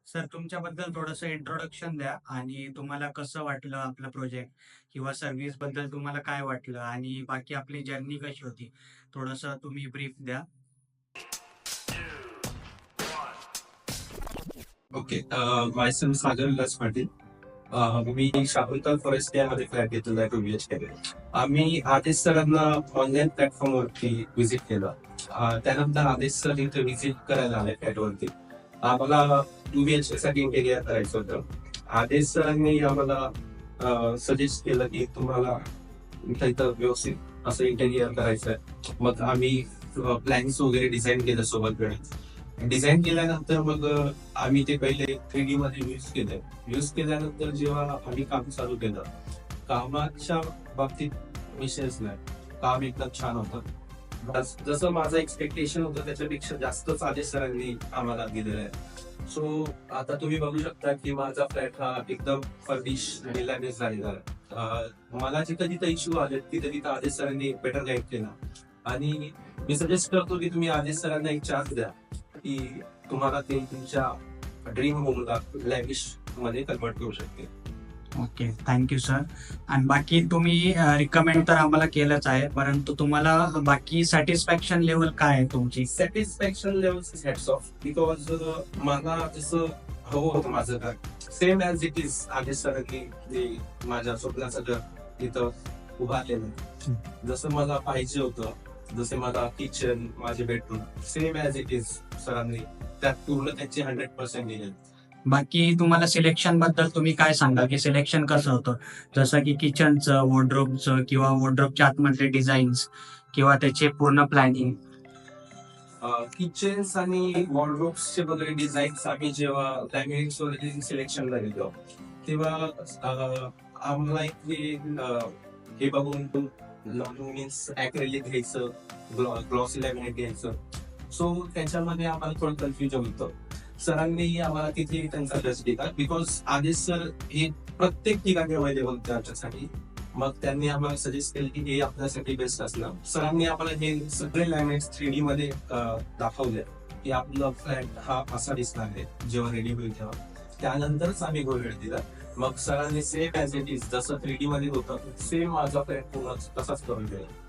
Sir तुमच्याबद्दल थोडंसं introduction द्या आणि तुम्हाला कसं वाटलं आपलं प्रोजेक्ट किंवा सर्व्हिस बद्दल तुम्हाला काय वाटलं आणि बाकी आपली जर्नी कशी होती? थोडंसं तुम्ही ब्रीफ द्या. ओके. मायसेल्फ सागर विलास पाटील. मी शाकुंतल फॉरेस्ट यामध्ये फ्लॅट घेतलेला आहे 2 BHK. आम्ही आदेश सरांना ऑनलाईन प्लॅटफॉर्मवरती व्हिजिट केलं. त्यानंतर आदेश सर इथे व्हिजिट करायला आले फ्लॅटवरती. आम्हाला 2 BHK साठी इंटेरियर करायचं होतं. आदेश सरांनी आम्हाला सजेस्ट केलं की तुम्हाला इथं व्यवस्थित असं इंटेरियर करायचं आहे. मग आम्ही प्लॅन्स वगैरे डिझाईन केलं सोबत गणित. डिझाईन केल्यानंतर मग आम्ही ते पहिले 3D मध्ये यूज केल्यानंतर जेव्हा आम्ही काम चालू केलं, कामाच्या बाबतीत विषयच नाही. काम एकदम छान होतं. जसं माझं एक्सपेक्टेशन होतं त्याच्यापेक्षा जास्तच आदेश सरांनी आम्हाला दिलेलं आहे. सो आता तुम्ही बघू शकता की माझा फ्लॅट हा एकदम फर्निश आणि लॅमिनेट झालेला आहे. मला जे कधी इश्यू आले तिथं आदेश सरांनी बेटर गाईड केला आणि मी सजेस्ट करतो की तुम्ही आदेश सरांना एक चान्स द्या की तुम्हाला ते तुमच्या ड्रीम होमला लॅविश मध्ये कन्वर्ट करू शकते. Okay, thank you sir. आणि बाकी तुम्ही रिकमेंड तर आम्हाला केलंच आहे, परंतु तुम्हाला बाकी सॅटिस्फॅक्शन लेवल काय आहे तुमची? Satisfaction levels hats off because मला जसं हवं होतं माझं घर सेम ॲज इट इज आदेश सरांनी जे माझ्या स्वप्नाचं घर इथं उभारलेलं आहे. जसं मला पाहिजे होतं, जसे मला किचन माझे bedroom same as it is सरांनी त्यात पूर्ण त्याचे 100% दिले. बाकी तुम्हाला सिलेक्शन बद्दल तुम्ही काय सांगाल की सिलेक्शन कसं होतं? जसं की किचनचं, वॉर्डरोबचं किंवा वॉर्डरोबच्या आतमधले डिझाईन्स किंवा त्याचे पूर्ण प्लॅनिंग. किचन्स आणि वॉर्डरोब्सचे वगैरे डिझाईन्स आम्ही जेव्हा लॅमिनेट्स वगैरे सिलेक्शनला गेलो तेव्हा आम्हाला हे बघून मीन्स ऍक्रेलिक घ्यायचं, ग्लॉसी लॅमिनेट घ्यायचं. सो त्याच्यामध्ये आम्हाला थोडं कन्फ्युजन होतं. सरांनी आम्हाला तिथे त्यांचा बेस्ट दिला बिकॉज आदेश सर हे प्रत्येक ठिकाणी अवेलेबल होते आमच्यासाठी. मग त्यांनी आम्हाला सजेस्ट केलं की हे आपल्यासाठी बेस्ट असणार. सरांनी आम्हाला हे सगळे लॅमिनेट्स 3D मध्ये दाखवले की आपलं फ्लॅट हा असा दिसणार आहे जेव्हा रेडी होईल तेव्हा. त्यानंतरच आम्ही गोल्ड दिला. मग सरांनी सेम ॲज इट इज जसं 3D मध्ये होतं सेम माझा फ्लॅट पूर्ण तसाच करून दिला.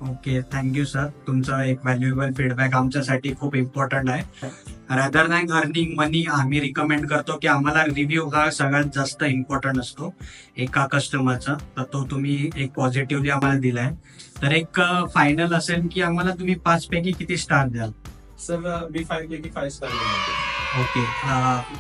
Okay, thank you sir. तुमचा एक व्हॅल्युएबल फीडबॅक आमच्यासाठी खूप इम्पॉर्टंट आहे. रादर दॅन अर्निंग मनी आम्ही रिकमेंड करतो की आम्हाला रिव्ह्यू हा सगळ्यात जास्त इम्पॉर्टंट असतो एका कस्टमरचा. तर तो तुम्ही एक पॉझिटिव्हली आम्हाला दिलाय. तर एक फायनल असेल की आम्हाला तुम्ही 5 पैकी किती स्टार द्याल? सर मी 5 पैकी 5 स्टार देणार. ओके.